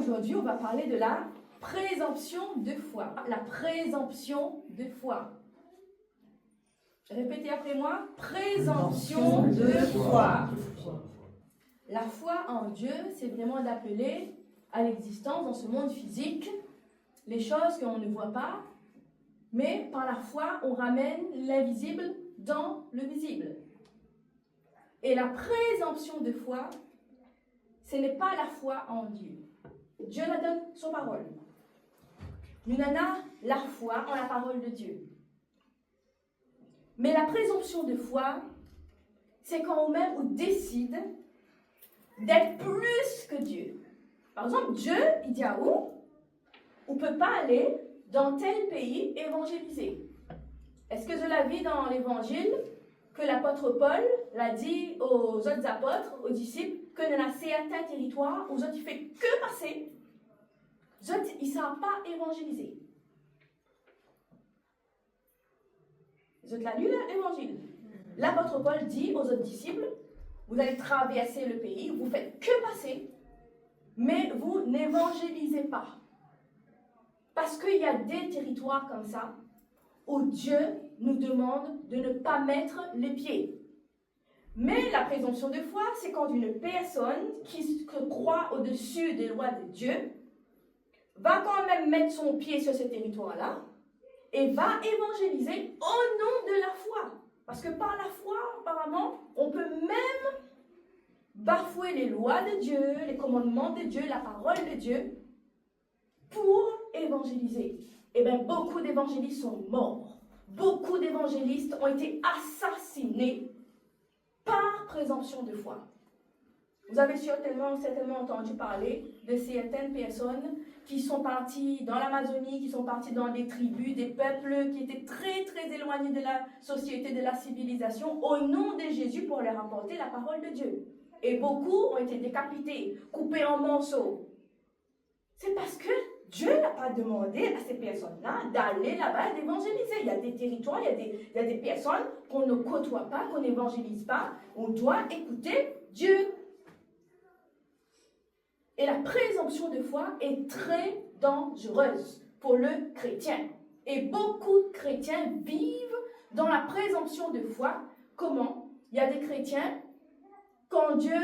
aujourd'hui, on va parler de la présomption de foi. La présomption de foi. Répétez après moi. Présomption de foi. La foi en Dieu, c'est vraiment d'appeler à l'existence dans ce monde physique les choses qu'on ne voit pas, mais par la foi, on ramène l'invisible dans le visible. Et la présomption de foi, ce n'est pas la foi en Dieu. Dieu nous donne son parole. Nous avons la foi en la parole de Dieu. Mais la présomption de foi, c'est quand même on décide d'être plus que Dieu. Par exemple, Dieu, il dit à où? On ne peut pas aller dans tel pays évangéliser. Est-ce que je la vis dans l'évangile que l'apôtre Paul l'a dit aux autres apôtres, aux disciples, que dans un certain territoire, aux autres, il ne fait que passer. Les autres, ils ne savent pas évangéliser. Les autres, la lu l'évangile. L'apôtre Paul dit aux autres disciples, vous allez traverser le pays, vous ne faites que passer, mais vous n'évangélisez pas. Parce qu'il y a des territoires comme ça où Dieu nous demande de ne pas mettre les pieds. Mais la présomption de foi, c'est quand une personne qui croit au-dessus des lois de Dieu va quand même mettre son pied sur ce territoire-là et va évangéliser au nom de la foi. Parce que par la foi, apparemment, on peut même bafouer les lois de Dieu, les commandements de Dieu, la parole de Dieu, pour évangéliser. Eh bien, beaucoup d'évangélistes sont morts. Beaucoup d'évangélistes ont été assassinés par présomption de foi. Vous avez certainement entendu parler de certaines personnes qui sont parties dans l'Amazonie, qui sont parties dans des tribus, des peuples qui étaient très très éloignés de la société, de la civilisation, au nom de Jésus pour leur apporter la parole de Dieu. Et beaucoup ont été décapités, coupés en morceaux. C'est parce que Dieu n'a pas demandé à ces personnes-là d'aller là-bas et d'évangéliser. Il y a des territoires, il y a des personnes qu'on ne côtoie pas, qu'on n'évangélise pas. On doit écouter Dieu. Et la présomption de foi est très dangereuse pour le chrétien. Et beaucoup de chrétiens vivent dans la présomption de foi. Comment? Il y a des chrétiens, quand Dieu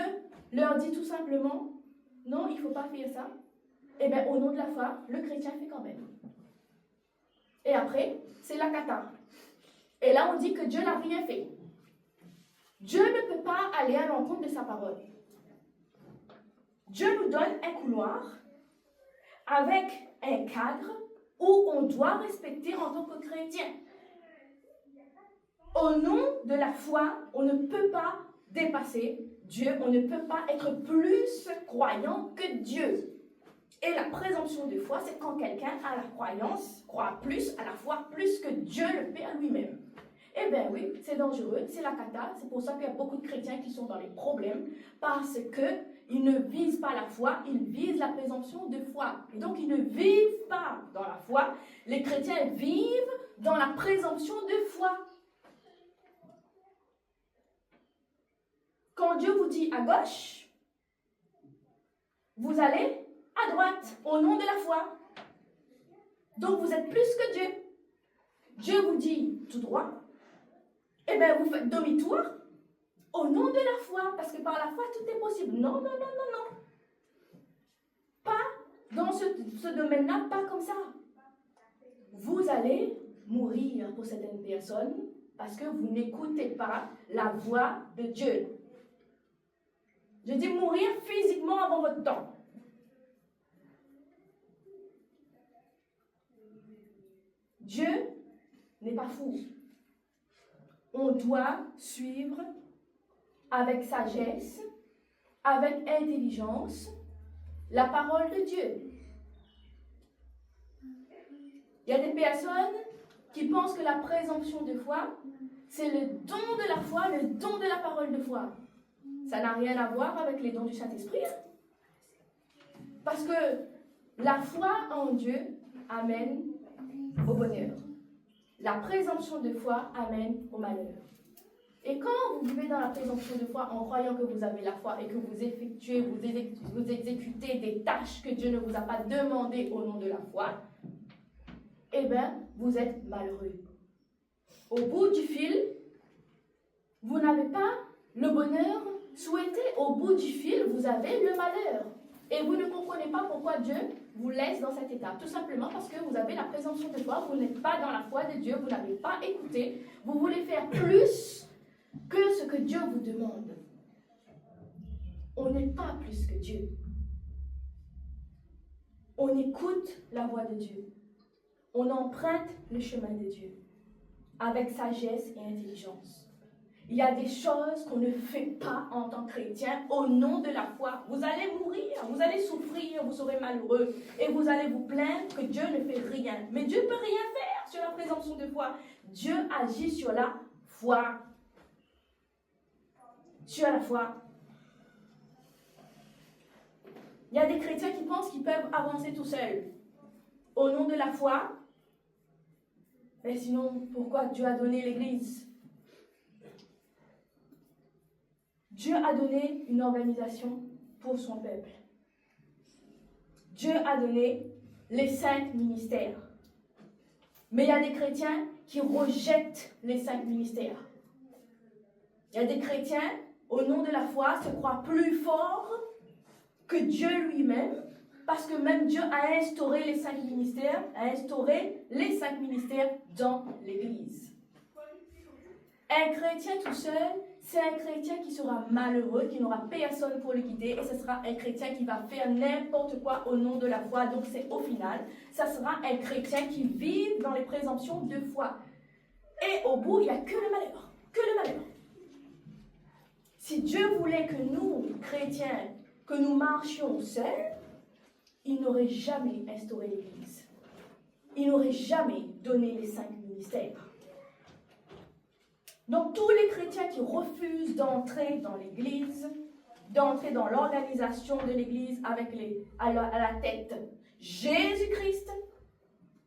leur dit tout simplement, non, il ne faut pas faire ça, eh bien, au nom de la foi, le chrétien fait quand même. Et après, c'est la cata. Et là, on dit que Dieu n'a rien fait. Dieu ne peut pas aller à l'encontre de sa parole. Dieu nous donne un couloir avec un cadre où on doit respecter en tant que chrétien. Au nom de la foi, on ne peut pas dépasser Dieu, on ne peut pas être plus croyant que Dieu. Et la présomption de foi, c'est quand quelqu'un a la croyance, croit plus à la foi, plus que Dieu le Père lui-même. Eh bien oui, c'est dangereux, c'est la cata, c'est pour ça qu'il y a beaucoup de chrétiens qui sont dans les problèmes, parce qu'ils ne visent pas la foi, ils visent la présomption de foi. Et donc ils ne vivent pas dans la foi, les chrétiens vivent dans la présomption de foi. Quand Dieu vous dit à gauche, vous allez à droite, au nom de la foi. Donc vous êtes plus que Dieu. Dieu vous dit tout droit, eh bien vous faites demi-tour au nom de la foi, parce que par la foi tout est possible. Non, non, non, non, non. Pas dans ce domaine-là, pas comme ça. Vous allez mourir pour certaines personnes parce que vous n'écoutez pas la voix de Dieu. Je dis mourir physiquement avant votre temps. Dieu n'est pas fou. On doit suivre avec sagesse, avec intelligence, la parole de Dieu. Il y a des personnes qui pensent que la présomption de foi, c'est le don de la foi, le don de la parole de foi. Ça n'a rien à voir avec les dons du Saint-Esprit. Parce que la foi en Dieu amène au bonheur. La présomption de foi amène au malheur. Et quand vous vivez dans la présomption de foi en croyant que vous avez la foi et que vous effectuez, vous exécutez des tâches que Dieu ne vous a pas demandées au nom de la foi, eh bien, vous êtes malheureux. Au bout du fil, vous n'avez pas le bonheur souhaité. Au bout du fil, vous avez le malheur. Et vous ne comprenez pas pourquoi Dieu vous laisse dans cet état. Tout simplement parce que vous avez la présomption de foi, vous n'êtes pas dans la foi de Dieu, vous n'avez pas écouté, vous voulez faire plus que ce que Dieu vous demande. On n'est pas plus que Dieu. On écoute la voix de Dieu. On emprunte le chemin de Dieu avec sagesse et intelligence. Il y a des choses qu'on ne fait pas en tant que chrétien au nom de la foi. Vous allez mourir, vous allez souffrir, vous serez malheureux et vous allez vous plaindre que Dieu ne fait rien. Mais Dieu ne peut rien faire sur la présomption de foi. Dieu agit sur la foi. Sur la foi. Il y a des chrétiens qui pensent qu'ils peuvent avancer tout seuls. Au nom de la foi. Mais sinon, pourquoi Dieu a donné l'Église? Dieu a donné une organisation pour son peuple. Dieu a donné les 5 ministères. Mais il y a des chrétiens qui rejettent les 5 ministères. Il y a des chrétiens, au nom de la foi, se croient plus forts que Dieu lui-même, parce que même Dieu a instauré les 5 ministères, dans l'Église. Un chrétien tout seul, c'est un chrétien qui sera malheureux, qui n'aura personne pour le guider, et ce sera un chrétien qui va faire n'importe quoi au nom de la foi. Donc c'est au final, ça sera un chrétien qui vit dans les présomptions de foi. Et au bout, il n'y a que le malheur. Que le malheur. Si Dieu voulait que nous, chrétiens, que nous marchions seuls, il n'aurait jamais instauré l'Église. Il n'aurait jamais donné les 5 ministères. Donc tous les chrétiens qui refusent d'entrer dans l'Église, d'entrer dans l'organisation de l'Église avec à la tête Jésus-Christ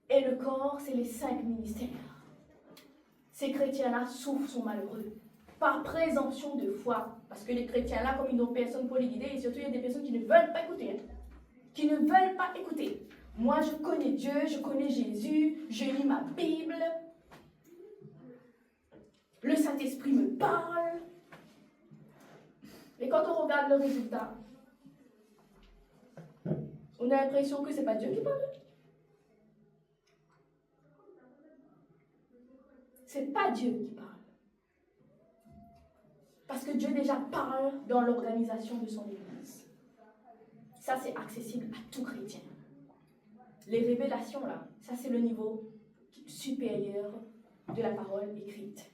et le corps, c'est les 5 ministères. Ces chrétiens-là souffrent, sont malheureux, par présomption de foi. Parce que les chrétiens-là, comme ils n'ont personne pour les guider, et surtout il y a des personnes qui ne veulent pas écouter. Qui ne veulent pas écouter. Moi, je connais Dieu, je connais Jésus, je lis ma Bible. Le Saint-Esprit me parle. Et quand on regarde le résultat, on a l'impression que ce n'est pas Dieu qui parle. Ce n'est pas Dieu qui parle. Parce que Dieu déjà parle dans l'organisation de son Église. Ça, c'est accessible à tout chrétien. Les révélations, là, ça, c'est le niveau supérieur de la parole écrite.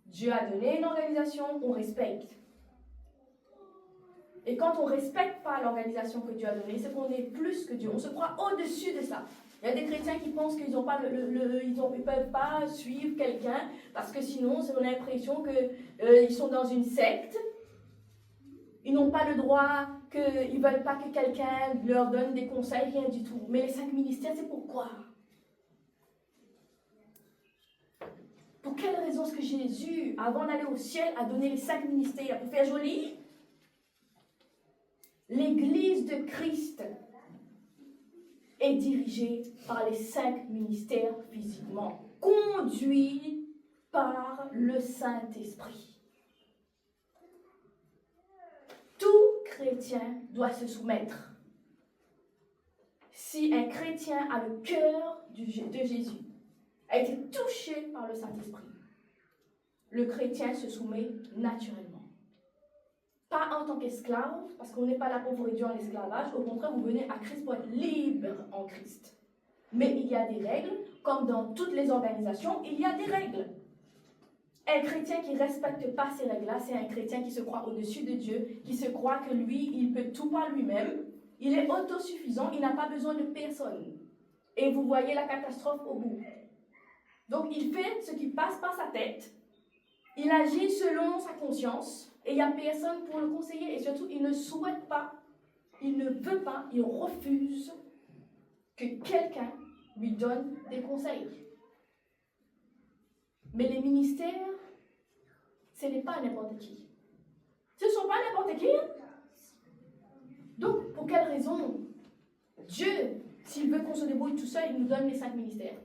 Dieu a donné une organisation, on respecte. Et quand on ne respecte pas l'organisation que Dieu a donnée, c'est qu'on est plus que Dieu. On se croit au-dessus de ça. Il y a des chrétiens qui pensent qu'ils ne peuvent pas suivre quelqu'un parce que sinon, on a l'impression qu'ils sont dans une secte. Ils n'ont pas le droit, ils ne veulent pas que quelqu'un leur donne des conseils, rien du tout. Mais les 5 ministères, c'est pourquoi? Pour quelle raison est-ce que Jésus, avant d'aller au ciel, a donné les 5 ministères? Pour faire joli? L'Église de Christ est dirigée par les 5 ministères physiquement, conduits par le Saint-Esprit. Tout chrétien doit se soumettre. Si un chrétien a le cœur de Jésus, a été touché par le Saint-Esprit, le chrétien se soumet naturellement. Pas en tant qu'esclave, parce qu'on n'est pas là pour vous réduire en esclavage. Au contraire, vous venez à Christ pour être libre en Christ. Mais il y a des règles, comme dans toutes les organisations, il y a des règles. Un chrétien qui ne respecte pas ces règles-là, c'est un chrétien qui se croit au-dessus de Dieu, qui se croit que lui, il peut tout par lui-même. Il est autosuffisant, il n'a pas besoin de personne. Et vous voyez la catastrophe au bout. Donc il fait ce qui passe par sa tête. Il agit selon sa conscience. Et il n'y a personne pour le conseiller. Et surtout, il ne souhaite pas, il ne veut pas, il refuse que quelqu'un lui donne des conseils. Mais les ministères ce n'est pas n'importe qui. Ce ne sont pas n'importe qui. Donc, pour quelle raison Dieu, s'il veut qu'on se débrouille tout seul, il nous donne les 5 ministères?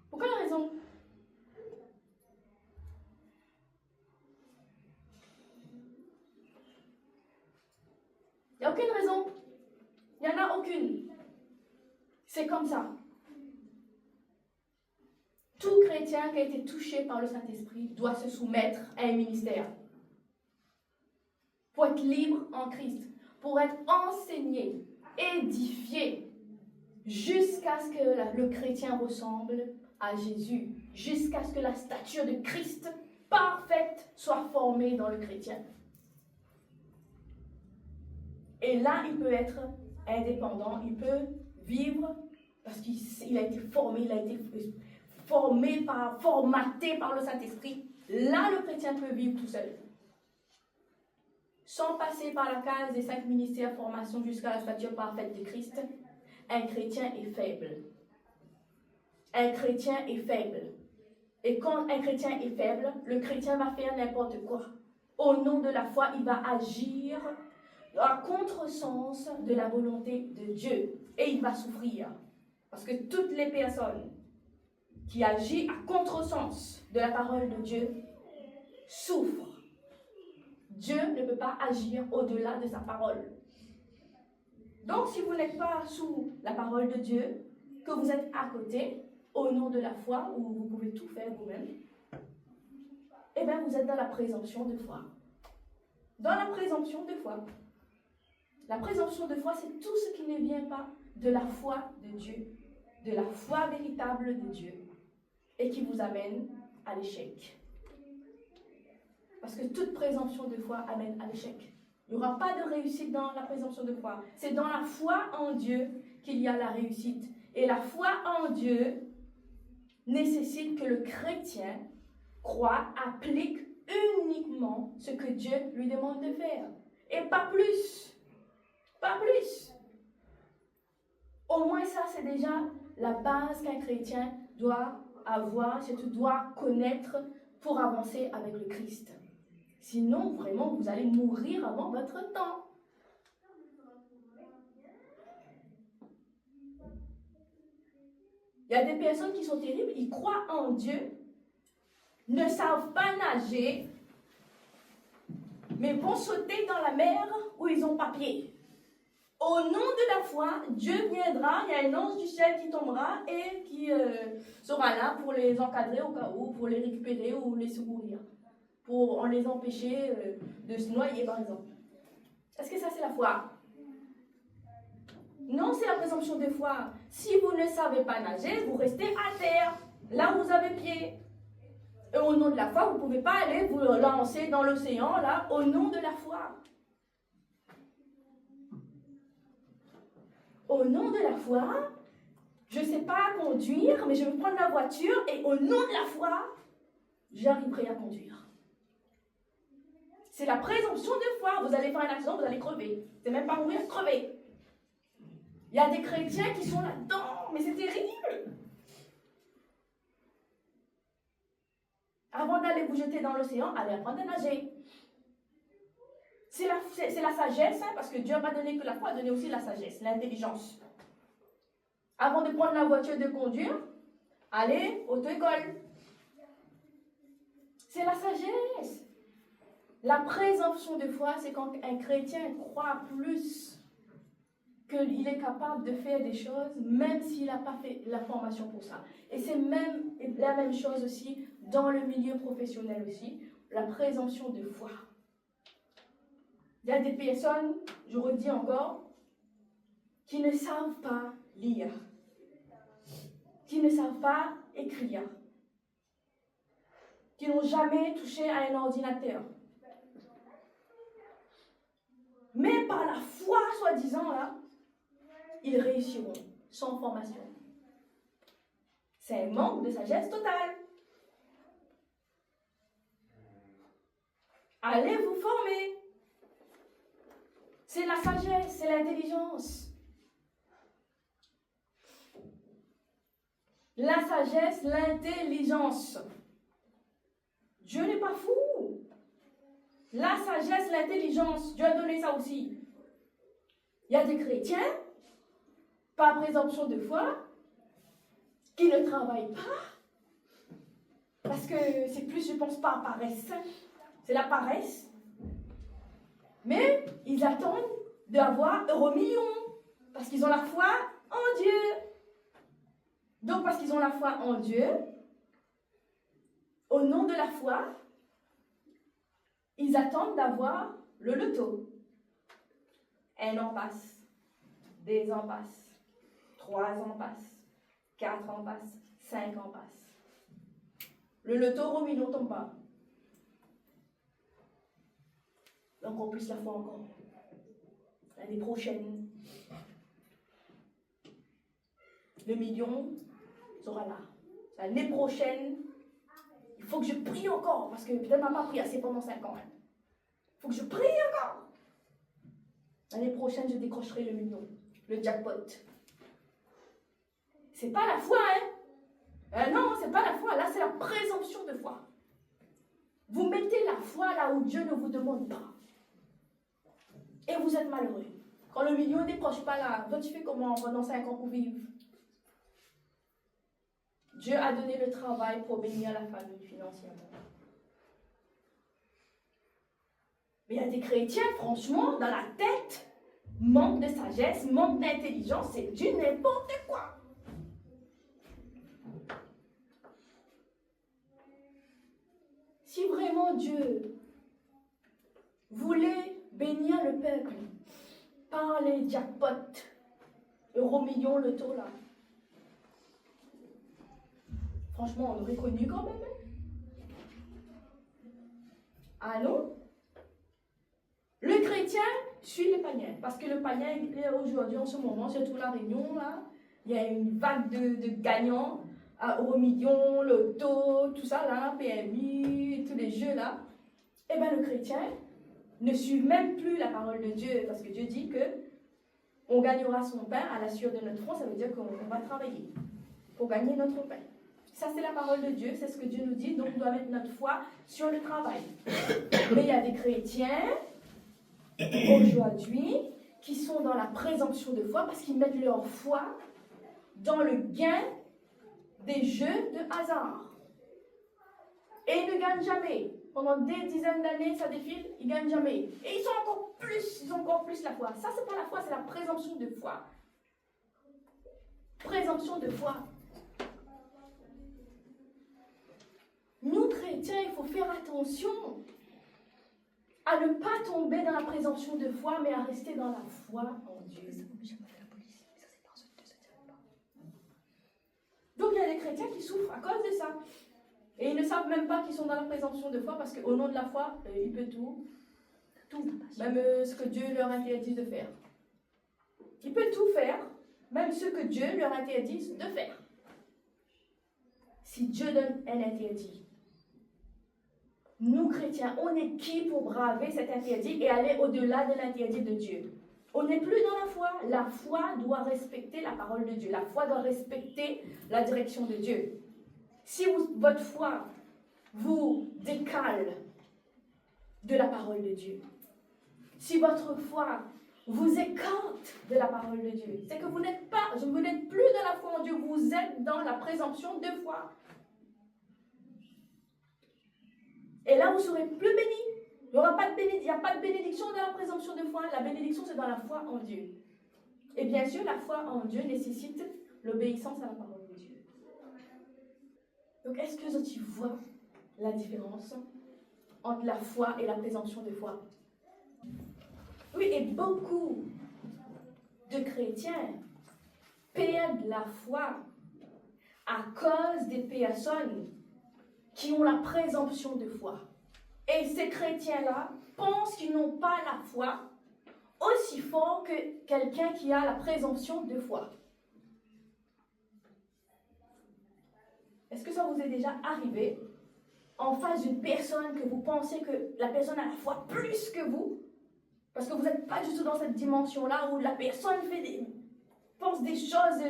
Pour quelle raison? Il n'y a aucune raison. Il n'y en a aucune. C'est comme ça. Tout chrétien qui a été touché par le Saint-Esprit doit se soumettre à un ministère. Pour être libre en Christ. Pour être enseigné, édifié, jusqu'à ce que le chrétien ressemble à Jésus. Jusqu'à ce que la stature de Christ parfaite soit formée dans le chrétien. Et là, il peut être indépendant, il peut vivre parce qu'il a été formé, il a été formaté par le Saint-Esprit. Là, le chrétien peut vivre tout seul. Sans passer par la case des 5 ministères formation jusqu'à la stature parfaite de Christ, un chrétien est faible. Un chrétien est faible. Et quand un chrétien est faible, le chrétien va faire n'importe quoi. Au nom de la foi, il va agir à contresens de la volonté de Dieu. Et il va souffrir. Parce que toutes les personnes qui agissent à contresens de la parole de Dieu souffrent. Dieu ne peut pas agir au-delà de sa parole. Donc, si vous n'êtes pas sous la parole de Dieu, que vous êtes à côté, au nom de la foi, où vous pouvez tout faire vous-même, eh bien, vous êtes dans la présomption de foi. Dans la présomption de foi. La présomption de foi, c'est tout ce qui ne vient pas de la foi de Dieu, de la foi véritable de Dieu, et qui vous amène à l'échec. Parce que toute présomption de foi amène à l'échec. Il n'y aura pas de réussite dans la présomption de foi. C'est dans la foi en Dieu qu'il y a la réussite. Et la foi en Dieu nécessite que le chrétien croit, applique uniquement ce que Dieu lui demande de faire. Et pas plus. Pas plus. Au moins ça, c'est déjà la base qu'un chrétien doit avoir, surtout doit connaître pour avancer avec le Christ. Sinon, vraiment, vous allez mourir avant votre temps. Il y a des personnes qui sont terribles, ils croient en Dieu, ne savent pas nager, mais vont sauter dans la mer où ils ont pas pied. Au nom de la foi, Dieu viendra, il y a un ange du ciel qui tombera et qui sera là pour les encadrer au cas où, pour les récupérer ou les secourir, pour les empêcher de se noyer par exemple. Est-ce que ça c'est la foi? Non, c'est la présomption de foi. Si vous ne savez pas nager, vous restez à terre, là où vous avez pied. Et au nom de la foi, vous ne pouvez pas aller vous lancer dans l'océan, là, au nom de la foi. Au nom de la foi, je ne sais pas conduire, mais je vais prendre la voiture et au nom de la foi, j'arriverai à conduire. C'est la présomption de foi. Vous allez faire un accident, vous allez crever. C'est même pas mourir, crever. Il y a des chrétiens qui sont là-dedans, mais c'est terrible. Avant d'aller vous jeter dans l'océan, allez apprendre à nager. C'est la sagesse, hein, parce que Dieu n'a pas donné que la foi, il a donné aussi la sagesse, l'intelligence. Avant de prendre la voiture de conduire, allez auto-école. C'est la sagesse. La présomption de foi, c'est quand un chrétien croit plus qu'il est capable de faire des choses, même s'il n'a pas fait la formation pour ça. Et c'est même la même chose aussi dans le milieu professionnel aussi, la présomption de foi. Il y a des personnes, je redis encore, qui ne savent pas lire, qui ne savent pas écrire, qui n'ont jamais touché à un ordinateur. Mais par la foi, soi-disant, là, ils réussiront sans formation. C'est un manque de sagesse totale. Allez vous former. C'est la sagesse, c'est l'intelligence. la sagesse, l'intelligence. Dieu n'est pas fou. La sagesse, l'intelligence, Dieu a donné ça aussi. Il y a des chrétiens, par présomption de foi, qui ne travaillent pas, parce que c'est plus, je pense, pas paresse, c'est la paresse. Mais ils attendent d'avoir €1 parce qu'ils ont la foi en Dieu. Donc, parce qu'ils ont la foi en Dieu, au nom de la foi, ils attendent d'avoir le loto. 1 an passe, 2 ans passent, 3 ans passent, 4 ans passent, 5 ans passent. Le loto €1 ne tombe pas. Encore plus la foi encore. L'année prochaine, le million sera là. L'année prochaine, il faut que je prie encore, parce que peut-être on n'a pas prié assez pendant 5 ans. Il faut que je prie encore. L'année prochaine, je décrocherai le million, le jackpot. C'est pas la foi, hein? Non, c'est pas la foi. Là, c'est la présomption de foi. Vous mettez la foi là où Dieu ne vous demande pas. Et vous êtes malheureux. Quand le million ne décroche pas là, toi, tu fais comment pendant 5 ans pour vivre? Dieu a donné le travail pour bénir la famille financièrement. Mais il y a des chrétiens, franchement, dans la tête, manque de sagesse, manque d'intelligence, c'est du n'importe quoi. Si vraiment Dieu voulait bénir le peuple par les jackpots, €1 loto là, franchement, on aurait connu quand même. Ah non? Le chrétien suit les païens. Parce que le païen, aujourd'hui, en ce moment, surtout la Réunion, là, il y a une vague de gagnants à €1 loto, tout ça, là, PMI, tous les jeux, là. Eh bien, le chrétien ne suit même plus la parole de Dieu. Parce que Dieu dit que on gagnera son pain à la sueur de notre front. Ça veut dire qu'on va travailler pour gagner notre pain. Ça, c'est la parole de Dieu, c'est ce que Dieu nous dit, donc on doit mettre notre foi sur le travail. Mais il y a des chrétiens, aujourd'hui, qui sont dans la présomption de foi parce qu'ils mettent leur foi dans le gain des jeux de hasard. Et ils ne gagnent jamais. Pendant des dizaines d'années, ça défile, ils ne gagnent jamais. Et ils ont encore plus la foi. Ça, c'est pas la foi, c'est la présomption de foi. Présomption de foi. Nous, chrétiens, il faut faire attention à ne pas tomber dans la présomption de foi, mais à rester dans la foi en Dieu. Donc, il y a des chrétiens qui souffrent à cause de ça. Et ils ne savent même pas qu'ils sont dans la présomption de foi, parce qu'au nom de la foi, ils peuvent tout. Même ce que Dieu leur interdit de faire. Ils peuvent tout faire, même ce que Dieu leur interdit de faire. Si Dieu donne un interdit, nous, chrétiens, on est qui pour braver cet interdit et aller au-delà de l'interdit de Dieu? On n'est plus dans la foi. La foi doit respecter la parole de Dieu. La foi doit respecter la direction de Dieu. Si votre foi vous décale de la parole de Dieu, si votre foi vous écarte de la parole de Dieu, c'est que vous n'êtes plus dans la foi en Dieu, vous êtes dans la présomption de foi. Et là, vous ne serez plus bénis. Il n'y a pas de bénédiction dans la présomption de foi. La bénédiction, c'est dans la foi en Dieu. Et bien sûr, la foi en Dieu nécessite l'obéissance à la parole de Dieu. Donc, est-ce que tu vois la différence entre la foi et la présomption de foi? Oui, et beaucoup de chrétiens perdent la foi à cause des personnes qui ont la présomption de foi. Et ces chrétiens-là pensent qu'ils n'ont pas la foi aussi fort que quelqu'un qui a la présomption de foi. Est-ce que ça vous est déjà arrivé en face d'une personne que vous pensez que la personne a la foi plus que vous? Parce que vous n'êtes pas du tout dans cette dimension-là où la personne pense des choses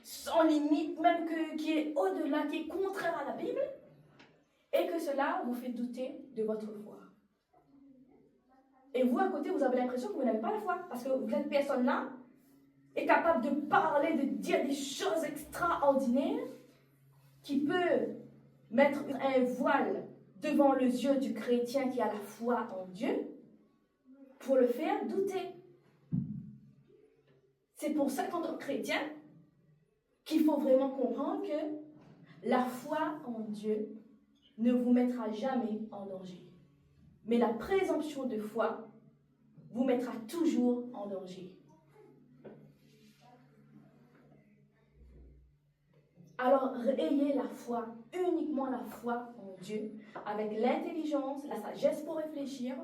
sans limite, même qui est au-delà, qui est contraire à la Bible, et que cela vous fait douter de votre foi. Et vous, à côté, vous avez l'impression que vous n'avez pas la foi, parce que cette personne-là est capable de parler, de dire des choses extraordinaires, qui peut mettre un voile devant les yeux du chrétien qui a la foi en Dieu, pour le faire douter. C'est pour ça qu'en tant que chrétien, qu'il faut vraiment comprendre que la foi en Dieu ne vous mettra jamais en danger. Mais la présomption de foi vous mettra toujours en danger. Alors, ayez la foi, uniquement la foi en Dieu, avec l'intelligence, la sagesse pour réfléchir,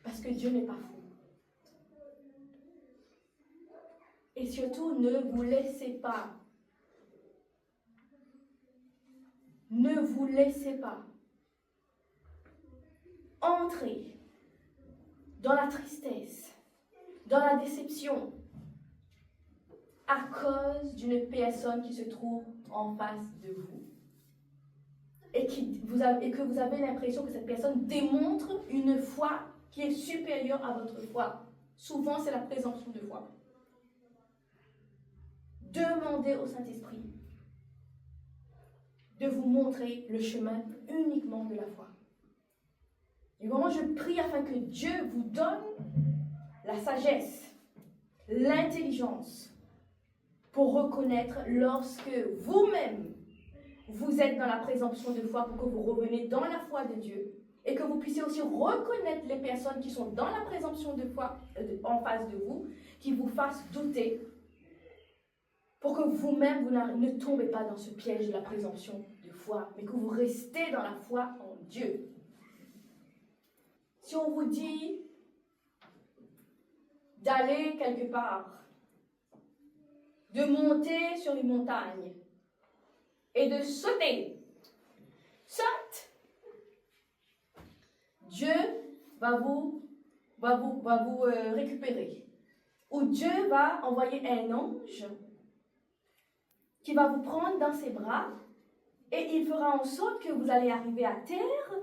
parce que Dieu n'est pas fou. Et surtout, ne vous laissez pas entrer dans la tristesse, dans la déception, à cause d'une personne qui se trouve en face de vous. Et que vous avez l'impression que cette personne démontre une foi qui est supérieure à votre foi. Souvent, c'est la présomption de foi. Demandez au Saint-Esprit de vous montrer le chemin uniquement de la foi. Et vraiment, je prie afin que Dieu vous donne la sagesse, l'intelligence pour reconnaître lorsque vous-même vous êtes dans la présomption de foi, pour que vous reveniez dans la foi de Dieu et que vous puissiez aussi reconnaître les personnes qui sont dans la présomption de foi en face de vous, qui vous fassent douter, pour que vous-même vous ne tombez pas dans ce piège de la présomption de foi, mais que vous restez dans la foi en Dieu. Si on vous dit d'aller quelque part, de monter sur une montagne et de sauter, saute, Dieu va vous récupérer. Ou Dieu va envoyer un ange qui va vous prendre dans ses bras et il fera en sorte que vous allez arriver à terre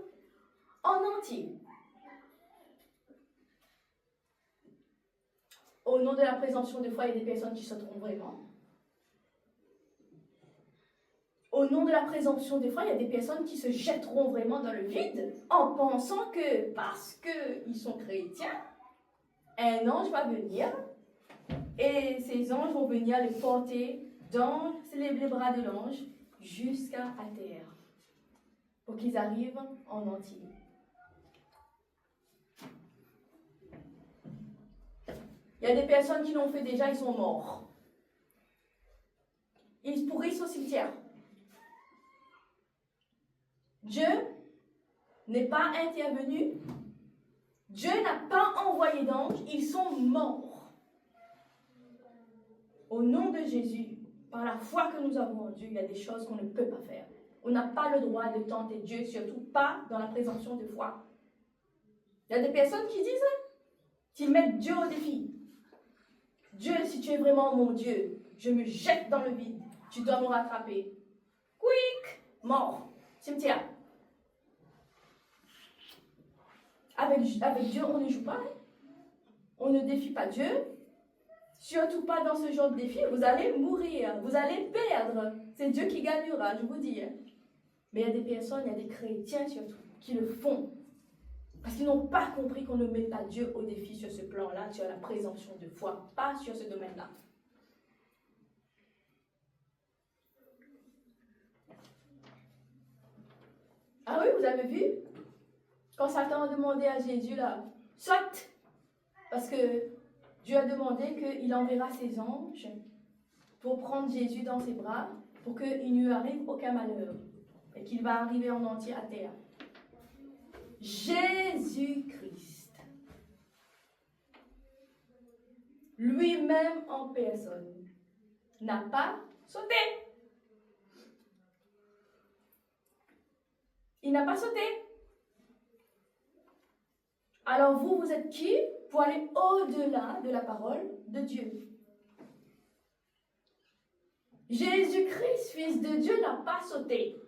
en entier. Au nom de la présomption de foi, il y a des personnes qui sauteront vraiment. Au nom de la présomption de foi, il y a des personnes qui se jetteront vraiment dans le vide en pensant que parce qu'ils sont chrétiens, un ange va venir et ces anges vont venir les porter dans les bras de l'ange jusqu'à terre pour qu'ils arrivent en entier. Il y a des personnes qui l'ont fait déjà, ils sont morts. Ils pourrissent au cimetière. Dieu n'est pas intervenu. Dieu n'a pas envoyé d'anges. Ils sont morts. Au nom de Jésus, par la foi que nous avons en Dieu, il y a des choses qu'on ne peut pas faire. On n'a pas le droit de tenter Dieu, surtout pas dans la présomption de foi. Il y a des personnes qui disent, qui mettent Dieu au défi. Dieu, si tu es vraiment mon Dieu, je me jette dans le vide. Tu dois me rattraper. Quick! Mort. Cimetière. Avec Dieu, on ne joue pas. On ne défie pas Dieu. Surtout pas dans ce genre de défi. Vous allez mourir. Vous allez perdre. C'est Dieu qui gagnera, je vous dis. Mais il y a des personnes, il y a des chrétiens surtout, qui le font. Parce qu'ils n'ont pas compris qu'on ne met pas Dieu au défi sur ce plan-là, sur la présomption de foi, pas sur ce domaine-là. Ah oui, vous avez vu? Quand Satan a demandé à Jésus, là, saute! Parce que Dieu a demandé qu'il enverra ses anges pour prendre Jésus dans ses bras, pour qu'il ne lui arrive aucun malheur, et qu'il va arriver en entier à terre. Jésus-Christ, lui-même en personne, n'a pas sauté. Il n'a pas sauté. Alors vous êtes qui pour aller au-delà de la parole de Dieu? Jésus-Christ, fils de Dieu, n'a pas sauté.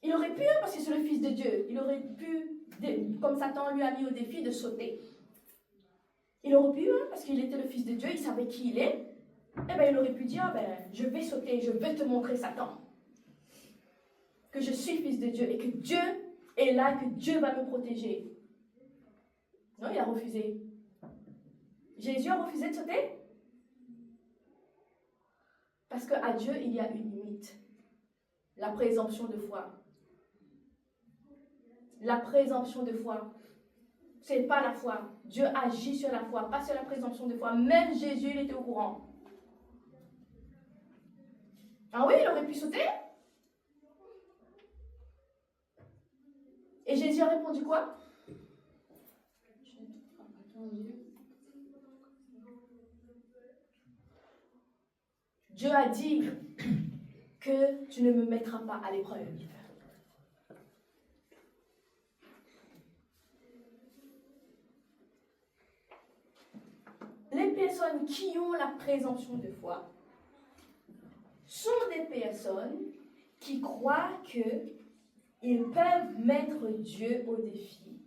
Il aurait pu, parce que c'est le fils de Dieu, il aurait pu, comme Satan lui a mis au défi, de sauter. Il aurait pu, parce qu'il était le fils de Dieu, il savait qui il est. Eh bien, il aurait pu dire, je vais sauter, je vais te montrer, Satan, que je suis fils de Dieu et que Dieu est là, que Dieu va me protéger. Non, il a refusé. Jésus a refusé de sauter. Parce qu'à Dieu, il y a une limite. La présomption de foi. La présomption de foi. Ce n'est pas la foi. Dieu agit sur la foi, pas sur la présomption de foi. Même Jésus, il était au courant. Ah oui, il aurait pu sauter. Et Jésus a répondu quoi? Dieu a dit que tu ne me mettras pas à l'épreuve. Les personnes qui ont la présomption de foi sont des personnes qui croient qu'ils peuvent mettre Dieu au défi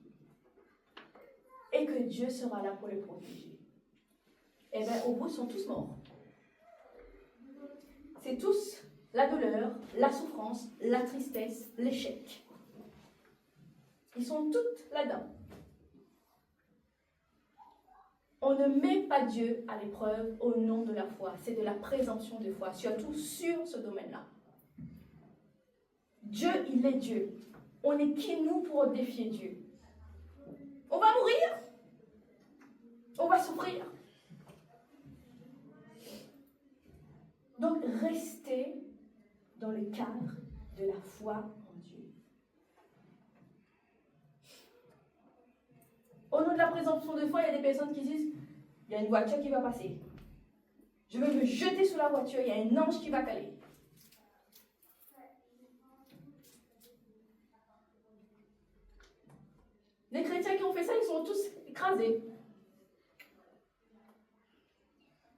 et que Dieu sera là pour les protéger. Et bien, au bout, ils sont tous morts. C'est tous la douleur, la souffrance, la tristesse, l'échec. Ils sont toutes là-dedans. On ne met pas Dieu à l'épreuve au nom de la foi. C'est de la présomption de foi, surtout sur ce domaine-là. Dieu, il est Dieu. On est qui nous pour défier Dieu? On va mourir. On va souffrir. Donc, restez dans le cadre de la foi en Dieu. Au nom de la présomption de foi, il y a des personnes qui disent, il y a une voiture qui va passer. Je vais me jeter sous la voiture, il y a un ange qui va caler. Les chrétiens qui ont fait ça, ils sont tous écrasés.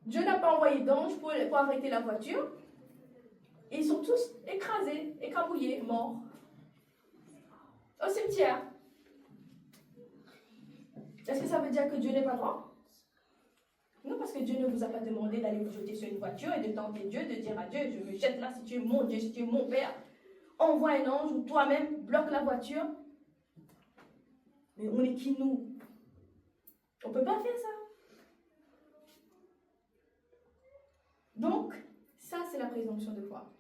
Dieu n'a pas envoyé d'ange pour arrêter la voiture. Et ils sont tous écrasés, écrabouillés, morts. Au cimetière. Est-ce que ça veut dire que Dieu n'est pas droit? Non, parce que Dieu ne vous a pas demandé d'aller vous jeter sur une voiture et de tenter Dieu, de dire à Dieu, je me jette là si tu es mon Dieu, si tu es mon Père. Envoie un ange ou toi-même bloque la voiture. Mais on est qui nous? On ne peut pas faire ça. Donc, ça c'est la présomption de foi.